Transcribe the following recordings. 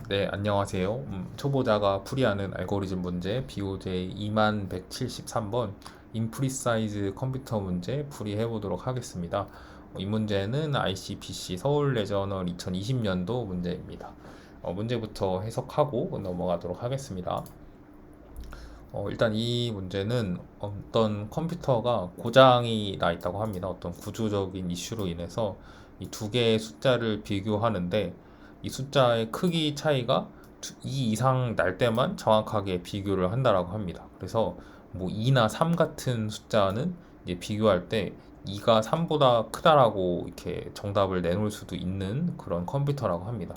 네, 안녕하세요. 초보자가 풀이하는 알고리즘 문제 BOJ 2173번 인프리사이즈 컴퓨터 문제 풀이해 보도록 하겠습니다. 이 문제는 ICPC 서울 레저널 2020년도 문제입니다. 문제부터 해석하고 넘어가도록 하겠습니다. 일단 이 문제는 어떤 컴퓨터가 고장이 나 있다고 합니다. 어떤 구조적인 이슈로 인해서 이 두 개의 숫자를 비교하는데 이 숫자의 크기 차이가 2 이상 날 때만 정확하게 비교를 한다라고 합니다. 그래서 뭐 2나 3 같은 숫자는 이제 비교할 때 2가 3보다 크다라고 이렇게 정답을 내놓을 수도 있는 그런 컴퓨터라고 합니다.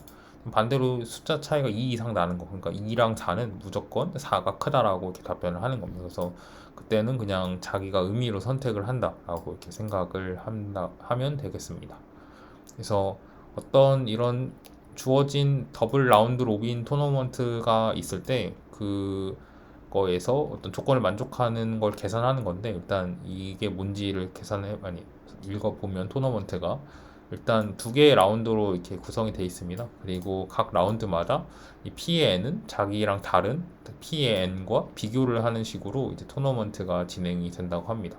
반대로 숫자 차이가 2 이상 나는 거, 그러니까 2랑 4는 무조건 4가 크다라고 이렇게 답변을 하는 겁니다. 그래서 그때는 그냥 자기가 의미로 선택을 한다라고 이렇게 생각을 하면 되겠습니다. 그래서 어떤 이런 주어진 더블 라운드 로빈 토너먼트가 있을 때 그거에서 어떤 조건을 만족하는 걸 계산하는 건데, 일단 이게 뭔지를 읽어보면 토너먼트가 일단 두 개의 라운드로 이렇게 구성이 되어 있습니다. 그리고 각 라운드마다 이 P의 N은 자기랑 다른 P의 N과 비교를 하는 식으로 이제 토너먼트가 진행이 된다고 합니다.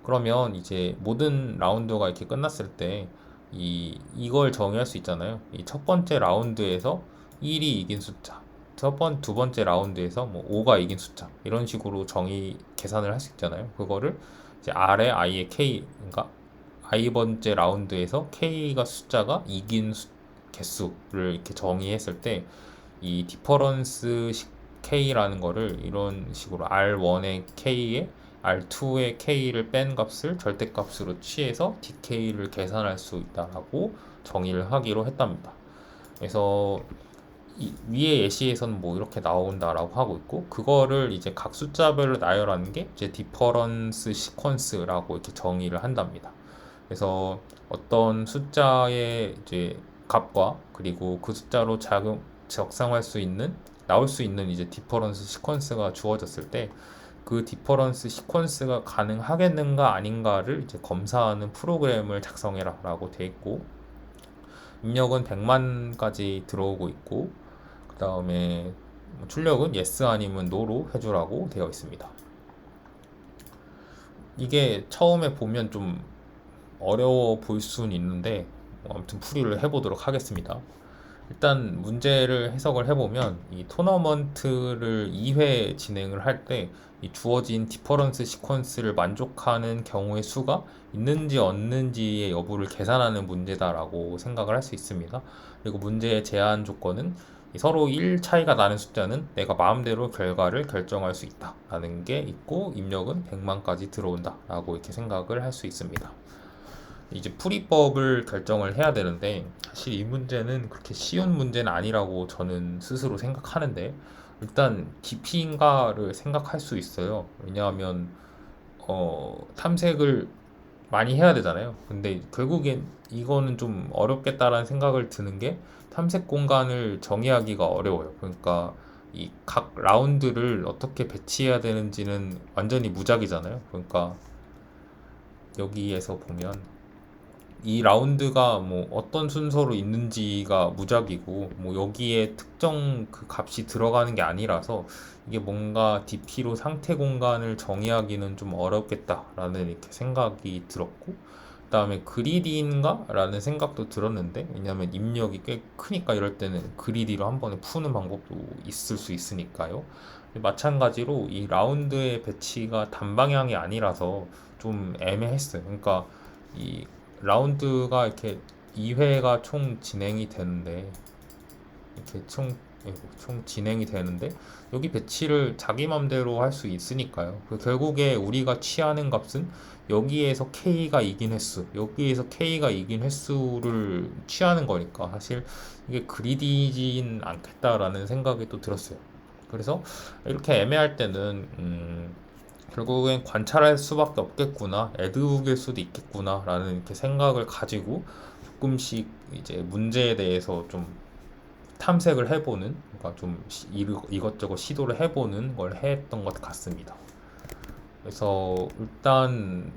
그러면 이제 모든 라운드가 이렇게 끝났을 때 이걸 정의할 수 있잖아요. 이 첫 번째 라운드에서 1이 이긴 숫자, 두 번째 라운드에서 뭐 5가 이긴 숫자, 이런 식으로 계산을 할 수 있잖아요. 그거를 이제 R의 I의 K, 그러니까 I 번째 라운드에서 K가 숫자가 이긴 개수를 이렇게 정의했을 때 이 디퍼런스 K라는 거를 이런 식으로 R1의 K에 R2의 K를 뺀 값을 절대값으로 취해서 DK를 계산할 수 있다라고 정의를 하기로 했답니다. 그래서 위에 예시에서는 뭐 이렇게 나온다라고 하고 있고, 그거를 이제 각 숫자별로 나열하는 게 이제 디퍼런스 시퀀스라고 이렇게 정의를 한답니다. 그래서 어떤 숫자의 이제 값과 그리고 그 숫자로 적상할 수 있는 나올 수 있는 이제 디퍼런스 시퀀스가 주어졌을 때 그 디퍼런스 시퀀스가 가능하겠는가 아닌가를 이제 검사하는 프로그램을 작성해라라고 돼 있고, 입력은 100만까지 들어오고 있고, 그 다음에 출력은 yes 아니면 no로 해주라고 되어 있습니다. 이게 처음에 보면 좀 어려워 보일 수는 있는데 아무튼 풀이를 해보도록 하겠습니다. 일단 문제를 해석을 해보면 이 토너먼트를 2회 진행을 할 때 이 주어진 디퍼런스 시퀀스를 만족하는 경우의 수가 있는지 없는지의 여부를 계산하는 문제다라고 생각을 할 수 있습니다. 그리고 문제의 제한 조건은 서로 1 차이가 나는 숫자는 내가 마음대로 결과를 결정할 수 있다라는 게 있고, 입력은 100만까지 들어온다라고 이렇게 생각을 할 수 있습니다. 이제 풀이법을 결정을 해야 되는데, 사실 이 문제는 그렇게 쉬운 문제는 아니라고 저는 스스로 생각하는데, 일단 깊이인가를 생각할 수 있어요. 왜냐하면 탐색을 많이 해야 되잖아요. 근데 결국엔 이거는 좀 어렵겠다라는 생각을 드는 게, 탐색 공간을 정의하기가 어려워요. 그러니까 이 각 라운드를 어떻게 배치해야 되는지는 완전히 무작위잖아요. 그러니까 여기에서 보면 이 라운드가 뭐 어떤 순서로 있는지가 무작이고, 뭐 여기에 특정 그 값이 들어가는 게 아니라서 이게 뭔가 DP로 상태 공간을 정의하기는 좀 어렵겠다라는 이렇게 생각이 들었고, 그다음에 그리디인가? 라는 생각도 들었는데, 왜냐하면 입력이 꽤 크니까 이럴 때는 그리디로 한 번에 푸는 방법도 있을 수 있으니까요. 마찬가지로 이 라운드의 배치가 단방향이 아니라서 좀 애매했어요. 그러니까 이 라운드가 이렇게 2회가 총 진행이 되는데, 이렇게 총 진행이 되는데 여기 배치를 자기 맘대로 할 수 있으니까요. 결국에 우리가 취하는 값은 여기에서 K가 이긴 횟수, 여기에서 K가 이긴 횟수를 취하는 거니까 사실 이게 그리디진 않겠다라는 생각이 또 들었어요. 그래서 이렇게 애매할 때는 결국엔 관찰할 수밖에 없겠구나, 애드욱일 수도 있겠구나 라는 이렇게 생각을 가지고 조금씩 이제 문제에 대해서 좀 탐색을 해보는, 그러니까 좀 이것저것 시도를 해보는 걸 했던 것 같습니다. 그래서 일단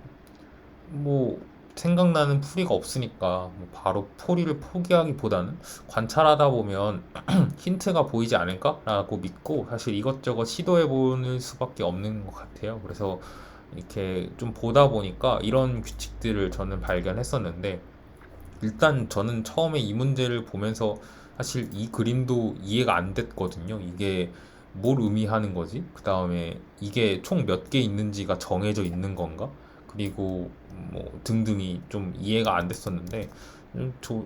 뭐 생각나는 풀이가 없으니까 뭐 바로 풀이를 포기하기보다는 관찰하다 보면 힌트가 보이지 않을까라고 믿고 사실 이것저것 시도해 보는 수밖에 없는 것 같아요. 그래서 이렇게 좀 보다 보니까 이런 규칙들을 저는 발견했었는데, 일단 저는 처음에 이 문제를 보면서 사실 이 그림도 이해가 안 됐거든요. 이게 뭘 의미하는 거지? 그 다음에 이게 총 몇 개 있는지가 정해져 있는 건가? 그리고 뭐 등등이 좀 이해가 안 됐었는데, 저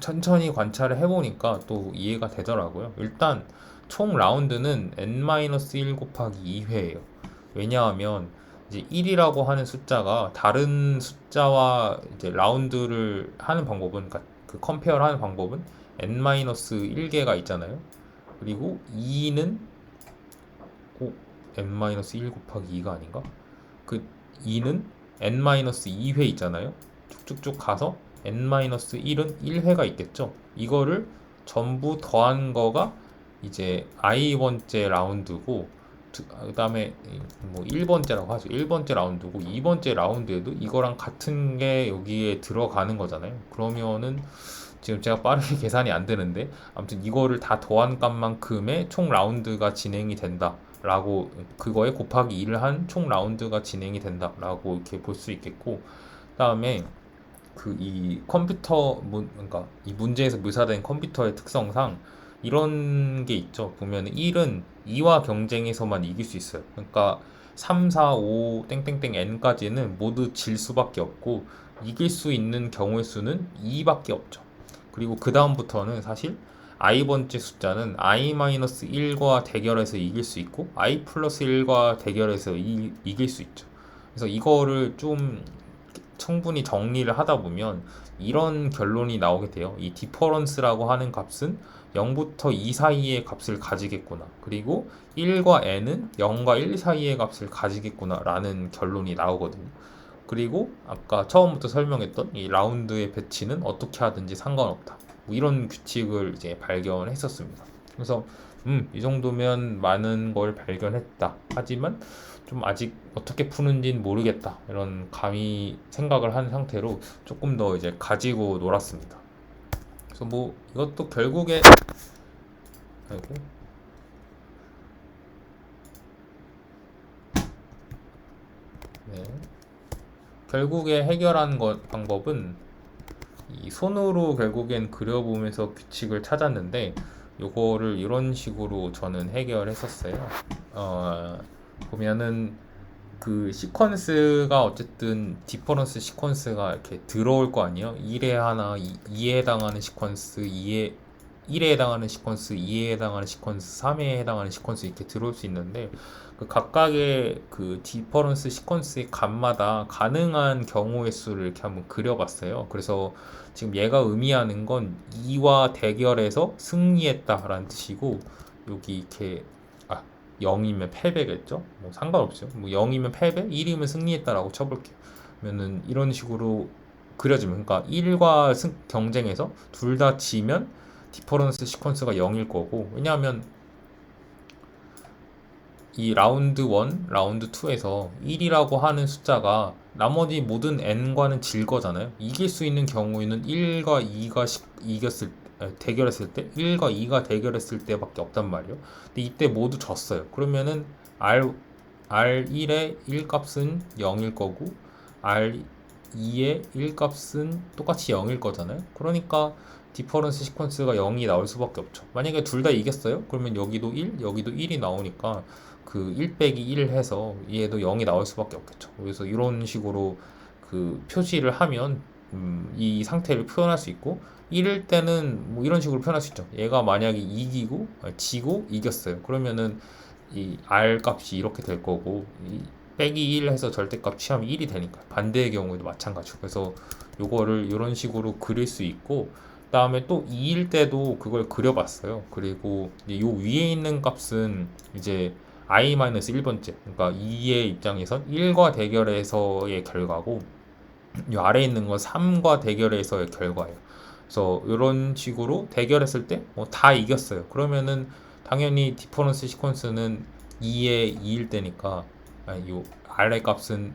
천천히 관찰을 해보니까 또 이해가 되더라고요. 일단 총 라운드는 n-1 곱하기 2회예요. 왜냐하면 이제 1이라고 하는 숫자가 다른 숫자와 이제 라운드를 하는 방법은, 그러니까 그 컴페어를 하는 방법은 n-1개가 있잖아요. 그리고 2는 n-1 곱하기 2가 아닌가? 그 2는 n-2회 있잖아요. 쭉쭉쭉 가서 n-1은 1회가 있겠죠. 이거를 전부 더한 거가 이제 i번째 라운드고, 그 다음에 뭐 1번째라고 하죠. 1번째 라운드고 2번째 라운드에도 이거랑 같은 게 여기에 들어가는 거잖아요. 그러면은 지금 제가 빠르게 계산이 안 되는데, 아무튼 이거를 다 더한 값만큼의 총 라운드가 진행이 된다 라고, 그거에 곱하기 2를 한 총 라운드가 진행이 된다 라고 이렇게 볼 수 있겠고, 그 다음에 그 이 그러니까 이 문제에서 묘사된 컴퓨터의 특성상 이런 게 있죠. 보면 1은 2와 경쟁해서만 이길 수 있어요. 그러니까 3, 4, 5 땡땡땡 n까지는 모두 질 수밖에 없고, 이길 수 있는 경우의 수는 2밖에 없죠. 그리고 그 다음부터는 사실 i번째 숫자는 i-1과 대결해서 이길 수 있고 i 플러스 1과 대결해서 이길 수 있죠. 그래서 이거를 좀 충분히 정리를 하다 보면 이런 결론이 나오게 돼요. 이 디퍼런스라고 하는 값은 0부터 2 사이의 값을 가지겠구나. 그리고 1과 n은 0과 1 사이의 값을 가지겠구나 라는 결론이 나오거든요. 그리고 아까 처음부터 설명했던 이 라운드의 배치는 어떻게 하든지 상관없다. 뭐 이런 규칙을 이제 발견했었습니다. 그래서 이 정도면 많은 걸 발견했다. 하지만 좀 아직 어떻게 푸는지는 모르겠다. 이런 감히 생각을 한 상태로 조금 더 이제 가지고 놀았습니다. 그래서 뭐 이것도 결국에, 아이고, 네. 결국에 해결한 방법은 이 손으로 결국엔 그려보면서 규칙을 찾았는데, 요거를 이런 식으로 저는 해결했었어요. 보면은 그 시퀀스가 어쨌든 디퍼런스 시퀀스가 이렇게 들어올 거 아니에요. 1에 하나, 2에 해당하는 시퀀스, 1에 해당하는 시퀀스, 2에 해당하는 시퀀스, 3에 해당하는 시퀀스 이렇게 들어올 수 있는데, 그 각각의 그 디퍼런스 시퀀스의 값마다 가능한 경우의 수를 이렇게 한번 그려봤어요. 그래서 지금 얘가 의미하는 건 2와 대결해서 승리했다라는 뜻이고, 여기 이렇게 0이면 패배겠죠? 뭐 상관없죠. 뭐 0이면 패배, 1이면 승리했다라고 쳐볼게요. 그러면은 이런 식으로 그려지면, 그러니까 1과 경쟁해서 둘 다 지면 디퍼런스 시퀀스가 0일 거고, 왜냐하면 이 라운드 1, 라운드 2에서 1이라고 하는 숫자가 나머지 모든 n과는 질 거잖아요. 이길 수 있는 경우에는 1과 2가 대결했을 때, 1과 2가 대결했을 때밖에 없단 말이에요. 근데 이때 모두 졌어요. 그러면은 R1의 1 값은 0일 거고, R2의 1 값은 똑같이 0일 거잖아요. 그러니까 디퍼런스 시퀀스가 0이 나올 수밖에 없죠. 만약에 둘 다 이겼어요? 그러면 여기도 1, 여기도 1이 나오니까 그 1 빼기 1 해서 얘도 0이 나올 수밖에 없겠죠. 그래서 이런 식으로 그 표시를 하면 이 상태를 표현할 수 있고, 1일 때는 뭐 이런 식으로 표현할 수 있죠. 얘가 만약에 이기고 지고 이겼어요. 그러면은 이 R 값이 이렇게 될 거고, 이 빼기 1 해서 절대값 취하면 1이 되니까 반대의 경우에도 마찬가지고. 그래서 요거를 이런 식으로 그릴 수 있고, 그다음에 또 2일 때도 그걸 그려봤어요. 그리고 요 위에 있는 값은 이제 i-1번째, 그러니까 2의 입장에선 1과 대결해서의 결과고, 이 아래에 있는 건 3과 대결해서의 결과예요. 그래서 이런 식으로 대결했을 때 뭐 다 이겼어요. 그러면은 당연히 디퍼런스 시퀀스는 2의 2일 때니까, 아니, 요 아래 값은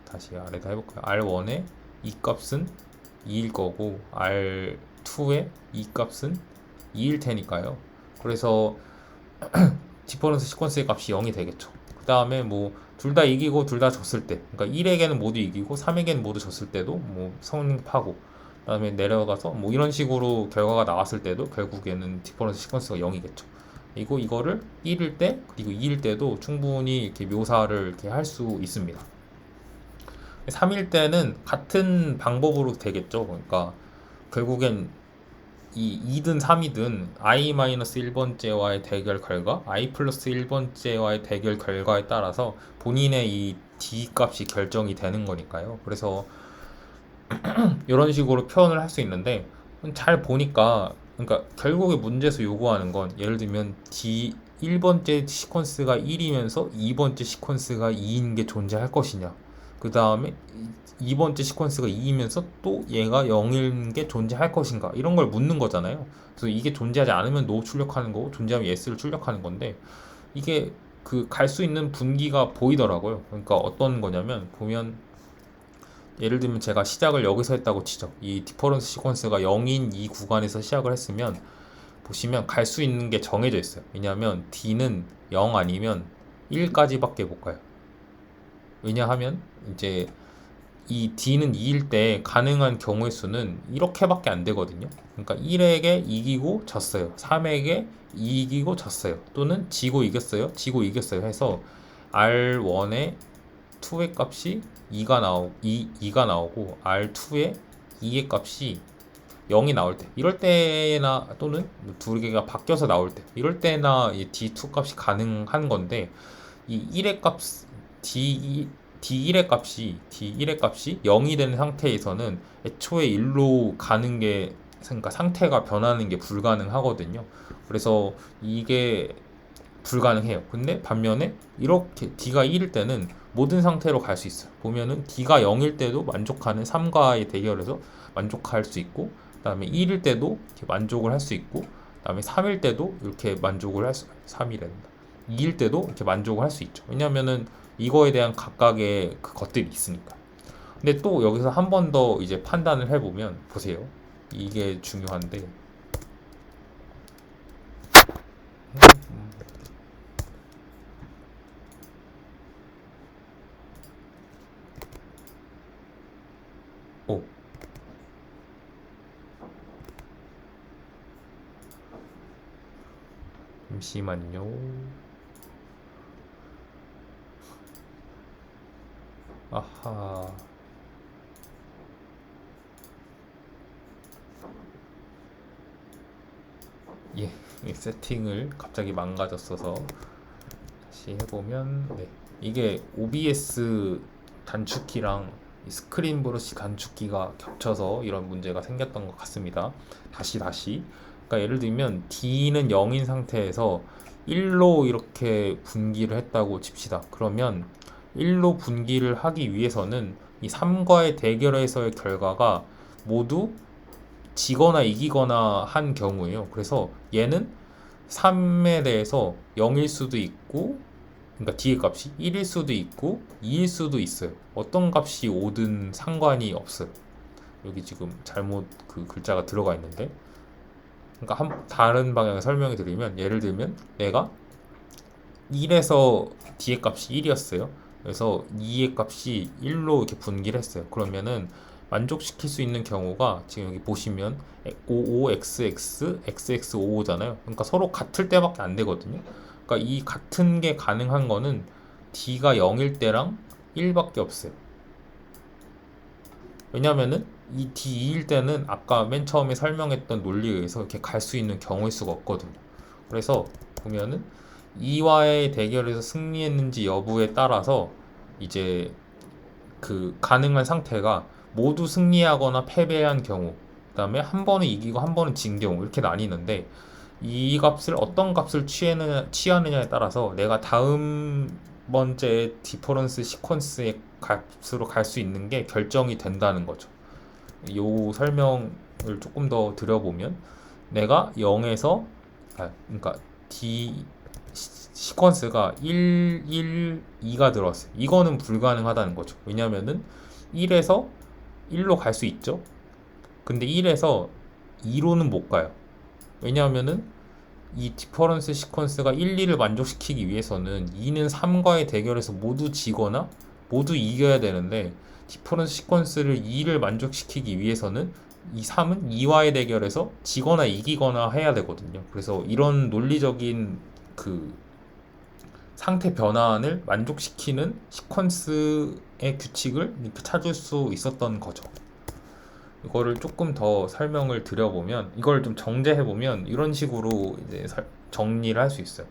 다시 아래다 해볼까요? R1에 이 값은 2일 거고 R2의 이 값은 2일 테니까요. 그래서 디퍼런스 시퀀스의 값이 0이 되겠죠. 그 다음에 뭐 둘 다 이기고 둘 다 졌을 때, 그러니까 1에게는 모두 이기고 3에게는 모두 졌을 때도 뭐 성립하고, 그 다음에 내려가서 뭐 이런 식으로 결과가 나왔을 때도 결국에는 디퍼런스 시퀀스가 0이겠죠. 그리고 이거를 1일 때 그리고 2일 때도 충분히 이렇게 묘사를 이렇게 할 수 있습니다. 3일 때는 같은 방법으로 되겠죠. 그러니까 결국엔 이 2든 3이든 i-1번째와의 대결 결과, i 플러스 1번째와의 대결 결과에 따라서 본인의 이 d 값이 결정이 되는 거니까요. 그래서 이런 식으로 표현을 할 수 있는데, 잘 보니까 그러니까 결국에 문제에서 요구하는 건, 예를 들면 d 1번째 시퀀스가 1이면서 2번째 시퀀스가 2인 게 존재할 것이냐, 그 다음에 2번째 시퀀스가 2이면서 또 얘가 0인 게 존재할 것인가, 이런 걸 묻는 거잖아요. 그래서 이게 존재하지 않으면 no 출력하는 거고, 존재하면 yes를 출력하는 건데, 이게 그 갈 수 있는 분기가 보이더라고요. 그러니까 어떤 거냐면, 보면 예를 들면 제가 시작을 여기서 했다고 치죠. 이 디퍼런스 시퀀스가 0인 이 구간에서 시작을 했으면, 보시면 갈 수 있는 게 정해져 있어요. 왜냐하면 d는 0 아니면 1까지밖에 못 가요. 왜냐하면 이제 이 d는 2일 때 가능한 경우의 수는 이렇게밖에 안 되거든요. 그러니까 1에게 이기고 졌어요. 3에게 이기고 졌어요. 또는 지고 이겼어요. 지고 이겼어요. 해서 R1의 2의 값이 2가 나오고 R2의 2의 값이 0이 나올 때, 이럴 때나, 또는 두 개가 바뀌어서 나올 때, 이럴 때나 이 D2 값이 가능한 건데, 이 1의 값, D1의 값이 0이 되는 상태에서는 애초에 1로 가는 게, 그러니까 상태가 변하는 게 불가능하거든요. 그래서 이게 불가능해요. 근데 반면에 이렇게 D가 1일 때는 모든 상태로 갈 수 있어요. 보면은 D가 0일 때도 만족하는 3과의 대결에서 만족할 수 있고, 그 다음에 1일 때도 이렇게 만족을 할 수 있고, 그 다음에 3일 때도 이렇게 만족을 할 수, 3일입니다. 2일 때도 이렇게 만족을 할 수 있죠. 왜냐면은 이거에 대한 각각의 그 것들이 있으니까. 근데 또 여기서 한 번 더 이제 판단을 해보면, 보세요. 이게 중요한데, 오, 잠시만요. 아하. 예, 이 세팅을 갑자기 망가졌어서 다시 해보면, 네, 이게 OBS 단축키랑 이 스크린 브러쉬 단축키가 겹쳐서 이런 문제가 생겼던 것 같습니다. 다시. 그러니까 예를 들면 D는 0인 상태에서 1로 이렇게 분기를 했다고 칩시다. 그러면 1로 분기를 하기 위해서는 이 3과의 대결에서의 결과가 모두 지거나 이기거나 한 경우예요. 그래서 얘는 3에 대해서 0일 수도 있고, 그러니까 D의 값이 1일 수도 있고 2일 수도 있어요. 어떤 값이 오든 상관이 없어요. 여기 지금 잘못 그 글자가 들어가 있는데, 그러니까 다른 방향에 설명해 드리면, 예를 들면 내가 1에서 D의 값이 1이었어요. 그래서 2의 값이 1로 이렇게 분기를 했어요. 그러면은 만족시킬 수 있는 경우가 지금 여기 보시면 55xx, xx55잖아요. 그러니까 서로 같을 때밖에 안 되거든요. 그러니까 이 같은 게 가능한 거는 d가 0일 때랑 1밖에 없어요. 왜냐면은 이 d2일 때는 아까 맨 처음에 설명했던 논리에 의해서 이렇게 갈 수 있는 경우일 수가 없거든요. 그래서 보면은 2와의 대결에서 승리했는지 여부에 따라서 이제 그 가능한 상태가 모두 승리하거나 패배한 경우, 그 다음에 한 번은 이기고 한 번은 진 경우, 이렇게 나뉘는데, 이 값을 어떤 값을 취하느냐에 따라서 내가 다음 번째 디퍼런스 시퀀스의 값으로 갈 수 있는 게 결정이 된다는 거죠. 이 설명을 조금 더 드려보면, 내가 0에서 그러니까 D 시퀀스가 1, 2가 들어왔어요. 이거는 불가능하다는 거죠. 왜냐면은 1에서 1로 갈 수 있죠. 근데 1에서 2로는 못 가요. 왜냐하면은 이 디퍼런스 시퀀스가 1, 2를 만족시키기 위해서는 2는 3과의 대결에서 모두 지거나 모두 이겨야 되는데, 디퍼런스 시퀀스를 2를 만족시키기 위해서는 이 3은 2와의 대결에서 지거나 이기거나 해야 되거든요. 그래서 이런 논리적인 그 상태 변환을 만족시키는 시퀀스의 규칙을 이렇게 찾을 수 있었던 거죠. 이거를 조금 더 설명을 드려보면, 이걸 좀 정제해보면 이런 식으로 이제 정리를 할 수 있어요.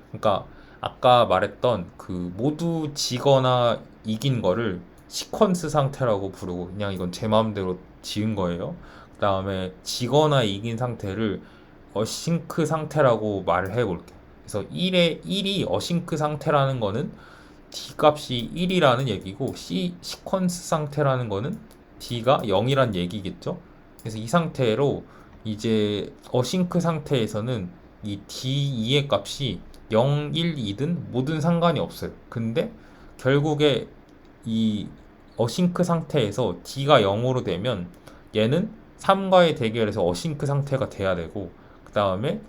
그러니까 아까 말했던 그 모두 지거나 이긴 거를 시퀀스 상태라고 부르고, 그냥 이건 제 마음대로 지은 거예요. 그 다음에 지거나 이긴 상태를 어싱크 상태라고 말을 해볼게요. 그래서 1이 어싱크 상태라는 거는 D 값이 1이라는 얘기고, 시퀀스 상태라는 거는 D가 0이란 얘기겠죠. 그래서 이 상태로 이제 어싱크 상태에서는 이 D2의 값이 0, 1, 2든 뭐든 상관이 없어요. 근데 결국에 이 어싱크 상태에서 D가 0으로 되면 얘는 3과의 대결에서 어싱크 상태가 돼야 되고, 그 다음에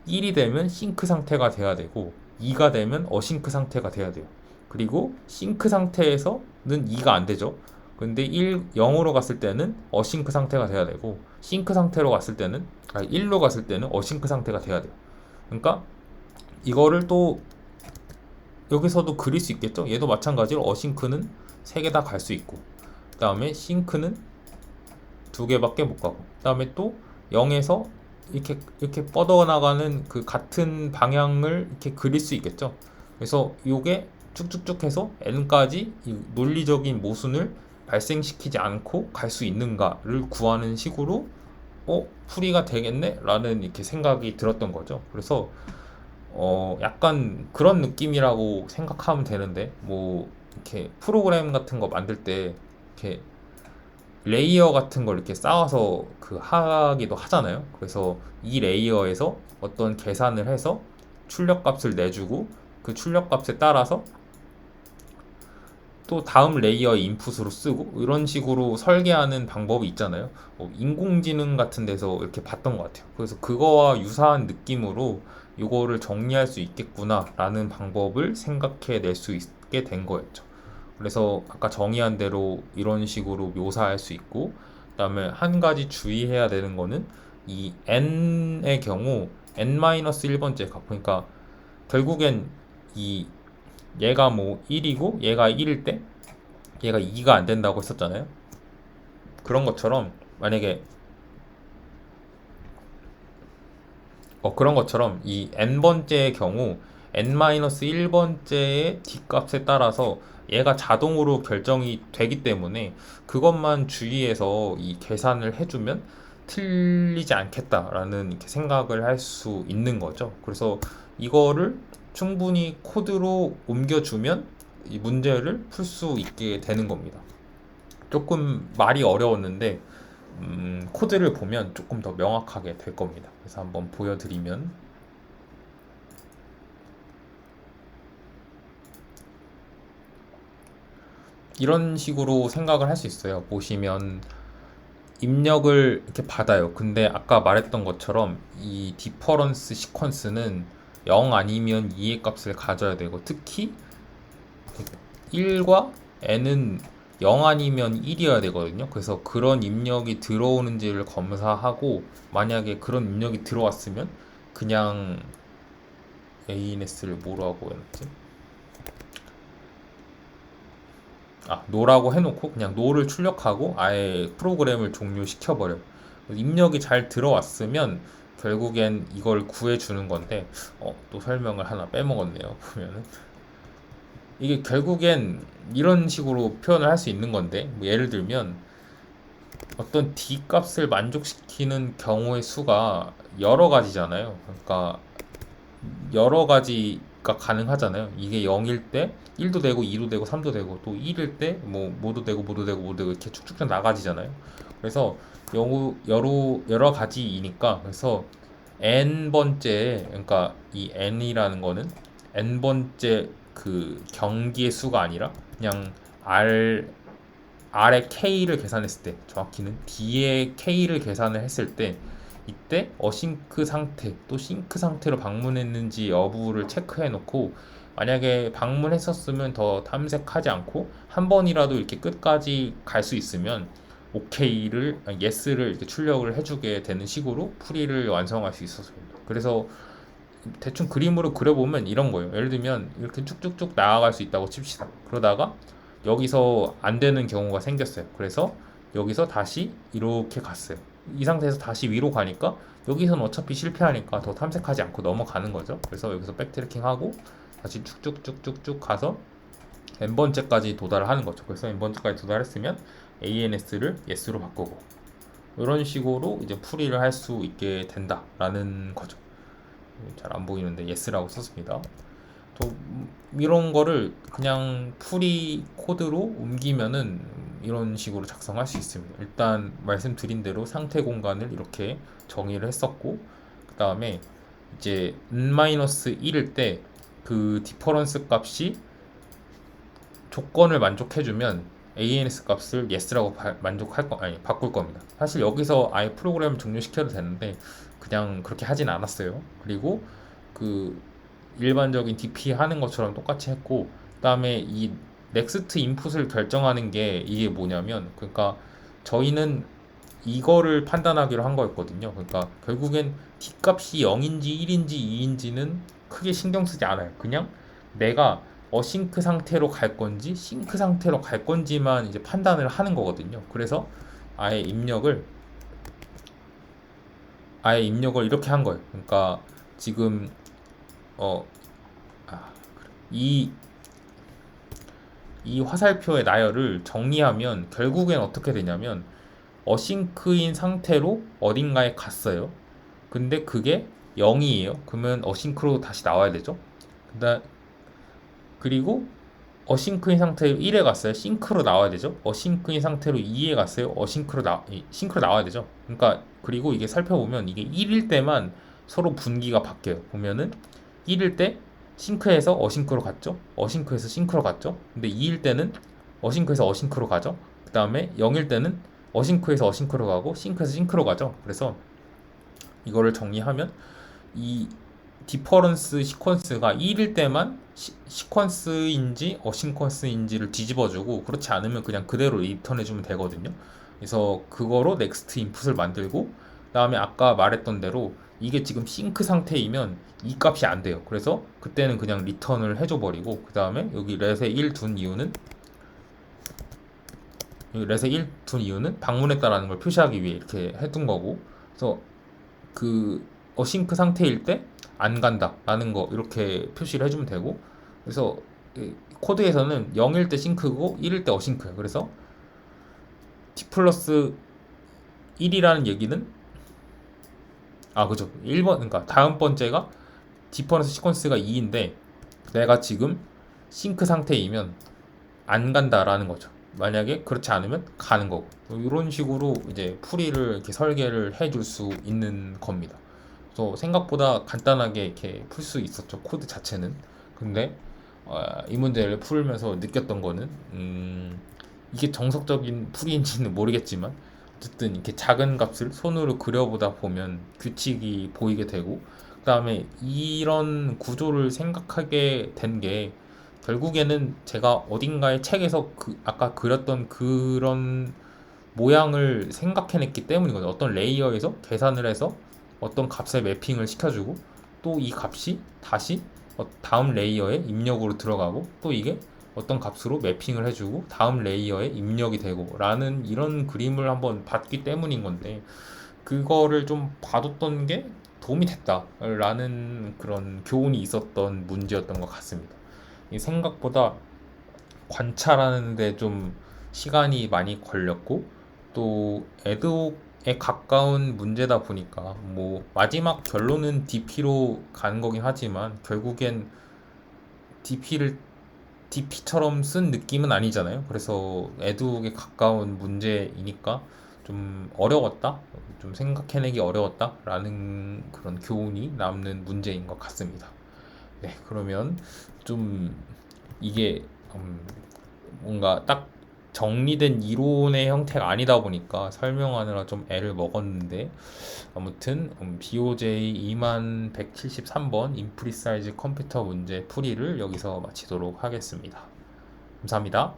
1이 되면 싱크 상태가 돼야 되고, 2가 되면 어싱크 상태가 돼야 돼요. 그리고 싱크 상태에서는 2가 안 되죠. 근데 0으로 갔을 때는 어싱크 상태가 돼야 되고, 싱크 상태로 갔을 때는, 1로 갔을 때는 어싱크 상태가 돼야 돼요. 그러니까 이거를 또 여기서도 그릴 수 있겠죠. 얘도 마찬가지로 어싱크는 3개 다 갈 수 있고, 그 다음에 싱크는 2개밖에 못 가고, 그 다음에 또 0에서 이렇게 뻗어나가는 그 같은 방향을 이렇게 그릴 수 있겠죠. 그래서 이게 쭉쭉쭉 해서 n까지 이 논리적인 모순을 발생시키지 않고 갈 수 있는가를 구하는 식으로 풀이가 되겠네? 라는 이렇게 생각이 들었던 거죠. 그래서 약간 그런 느낌이라고 생각하면 되는데, 뭐 이렇게 프로그램 같은 거 만들 때 이렇게 레이어 같은 걸 이렇게 쌓아서 그 하기도 하잖아요. 그래서 이 레이어에서 어떤 계산을 해서 출력값을 내주고, 그 출력값에 따라서 또 다음 레이어의 인풋으로 쓰고, 이런 식으로 설계하는 방법이 있잖아요. 인공지능 같은 데서 이렇게 봤던 것 같아요. 그래서 그거와 유사한 느낌으로 이거를 정리할 수 있겠구나 라는 방법을 생각해 낼 수 있게 된 거였죠. 그래서 아까 정의한 대로 이런 식으로 묘사할 수 있고, 그 다음에 한 가지 주의해야 되는 거는 이 n의 경우 n-1번째 값, 그러니까 결국엔 이 얘가 뭐 1이고 얘가 1일 때 얘가 2가 안 된다고 했었잖아요. 그런 것처럼 만약에 그런 것처럼 이 n번째의 경우 n-1번째의 d값에 따라서 얘가 자동으로 결정이 되기 때문에 그것만 주의해서 이 계산을 해주면 틀리지 않겠다라는 이렇게 생각을 할 수 있는 거죠. 그래서 이거를 충분히 코드로 옮겨주면 이 문제를 풀 수 있게 되는 겁니다. 조금 말이 어려웠는데 코드를 보면 조금 더 명확하게 될 겁니다. 그래서 한번 보여드리면, 이런 식으로 생각을 할 수 있어요. 보시면 입력을 이렇게 받아요. 근데 아까 말했던 것처럼 이 디퍼런스 시퀀스는 0 아니면 2의 값을 가져야 되고, 특히 1과 n은 0 아니면 1이어야 되거든요. 그래서 그런 입력이 들어오는지를 검사하고, 만약에 그런 입력이 들어왔으면 그냥 ANS를 뭐로 하고 해놨지? 노라고 해놓고 그냥 노를 출력하고 아예 프로그램을 종료시켜버려. 입력이 잘 들어왔으면 결국엔 이걸 구해주는 건데, 또 설명을 하나 빼먹었네요. 보면은 이게 결국엔 이런 식으로 표현을 할 수 있는 건데, 뭐 예를 들면 어떤 D 값을 만족시키는 경우의 수가 여러 가지잖아요. 그러니까 여러 가지가 가능하잖아요. 이게 0일 때 1도 되고 2도 되고 3도 되고, 또 1일 때 뭐 모도 되고 모도 되고 모도 되고 이렇게 쭉쭉 나가지잖아요. 그래서 여러 가지이니까, 그래서 n번째, 그러니까 이 n이라는 거는 n번째 그 경기의 수가 아니라 그냥 r R의 K를 계산했을 때, 정확히는 D의 K를 계산을 했을 때 이때 어싱크 상태 또 싱크 상태로 방문했는지 여부를 체크해 놓고, 만약에 방문했었으면 더 탐색하지 않고 한 번이라도 이렇게 끝까지 갈 수 있으면 OK를, yes를 이렇게 출력을 해주게 되는 식으로 풀이를 완성할 수 있었어요. 그래서 대충 그림으로 그려보면 이런 거예요. 예를 들면 이렇게 쭉쭉쭉 나아갈 수 있다고 칩시다. 그러다가 여기서 안 되는 경우가 생겼어요. 그래서 여기서 다시 이렇게 갔어요. 이 상태에서 다시 위로 가니까 여기서는 어차피 실패하니까 더 탐색하지 않고 넘어가는 거죠. 그래서 여기서 백트래킹하고 다시 쭉쭉쭉쭉쭉 가서 n번째까지 도달을 하는 거죠. 그래서 n번째까지 도달했으면 ANS를 yes로 바꾸고, 이런 식으로 이제 풀이를 할 수 있게 된다라는 거죠. 잘 안 보이는데 yes라고 썼습니다. 또 이런 거를 그냥 풀이 코드로 옮기면은 이런 식으로 작성할 수 있습니다. 일단 말씀드린 대로 상태 공간을 이렇게 정의를 했었고, 그 다음에 이제 n-1일 때 그 디퍼런스 값이 조건을 만족해주면 ANS 값을 yes라고 바꿀 겁니다. 사실 여기서 아예 프로그램을 종료시켜도 되는데 그냥 그렇게 하진 않았어요. 그리고 그 일반적인 DP 하는 것처럼 똑같이 했고, 그다음에 이 넥스트 인풋을 결정하는 게 이게 뭐냐면, 그러니까 저희는 이거를 판단하기로 한 거였거든요. 그러니까 결국엔 D 값이 0인지 1인지 2인지는 크게 신경 쓰지 않아요. 그냥 내가 어싱크 상태로 갈 건지 싱크 상태로 갈 건지만 이제 판단을 하는 거거든요. 그래서 아예 입력을 이렇게 한 거예요. 그러니까 지금 어, 이, 이 화살표의 나열을 정리하면 결국엔 어떻게 되냐면 어싱크인 상태로 어딘가에 갔어요. 근데 그게 0이에요. 그러면 어싱크로 다시 나와야 되죠. 그리고 어싱크인 상태로 1에 갔어요. 싱크로 나와야 되죠. 어싱크인 상태로 2에 갔어요. 싱크로 나와야 되죠. 그러니까 그리고 이게 살펴보면 이게 1일 때만 서로 분기가 바뀌어요. 보면은 1일 때 싱크에서 어싱크로 갔죠. 어싱크에서 싱크로 갔죠. 근데 2일 때는 어싱크에서 어싱크로 가죠. 그 다음에 0일 때는 어싱크에서 어싱크로 가고 싱크에서 싱크로 가죠. 그래서 이거를 정리하면 이 디퍼런스 시퀀스가 1일 때만 시퀀스인지 어시퀀스인지를 뒤집어주고, 그렇지 않으면 그냥 그대로 리턴해주면 되거든요. 그래서 그거로 넥스트 인풋을 만들고, 그 다음에 아까 말했던 대로 이게 지금 싱크 상태이면 이 값이 안 돼요. 그래서 그때는 그냥 리턴을 해줘 버리고, 그 다음에 여기 렛에 1 둔 이유는 방문했다라는 걸 표시하기 위해 이렇게 해둔 거고, 그래서 그 어싱크 상태일 때 안 간다 라는 거 이렇게 표시를 해주면 되고, 그래서 코드에서는 0일 때 싱크고 1일 때 어싱크예요. 그래서 t 플러스 1이라는 얘기는 그죠, 1번, 그러니까 다음 번째가 디퍼런스 시퀀스가 2인데 내가 지금 싱크 상태이면 안 간다라는 거죠. 만약에 그렇지 않으면 가는 거고, 이런 식으로 이제 풀이를 이렇게 설계를 해줄 수 있는 겁니다. 그래서 생각보다 간단하게 이렇게 풀 수 있었죠, 코드 자체는. 근데 이 문제를 풀면서 느꼈던 거는 이게 정석적인 풀이인지는 모르겠지만 어쨌든 이렇게 작은 값을 손으로 그려보다 보면 규칙이 보이게 되고, 그 다음에 이런 구조를 생각하게 된 게 결국에는 제가 어딘가의 책에서 아까 그렸던 그런 모양을 생각해냈기 때문이거든요. 어떤 레이어에서 계산을 해서 어떤 값에 매핑을 시켜주고, 또 이 값이 다시 다음 레이어에 입력으로 들어가고, 또 이게 어떤 값으로 매핑을 해주고 다음 레이어에 입력이 되고 라는 이런 그림을 한번 봤기 때문인 건데, 그거를 좀 봐뒀던 게 도움이 됐다라는 그런 교훈이 있었던 문제였던 것 같습니다. 생각보다 관찰하는데 좀 시간이 많이 걸렸고, 또 애드옥에 가까운 문제다 보니까 뭐 마지막 결론은 DP로 가는 거긴 하지만 결국엔 DP를 DP처럼 쓴 느낌은 아니잖아요. 그래서 애드옥에 가까운 문제이니까 좀 어려웠다, 좀 생각해내기 어려웠다라는 그런 교훈이 남는 문제인 것 같습니다. 그러면 좀 이게 뭔가 딱 정리된 이론의 형태가 아니다 보니까 설명하느라 좀 애를 먹었는데, 아무튼 BOJ 2173번 인프리사이즈 컴퓨터 문제 풀이를 여기서 마치도록 하겠습니다. 감사합니다.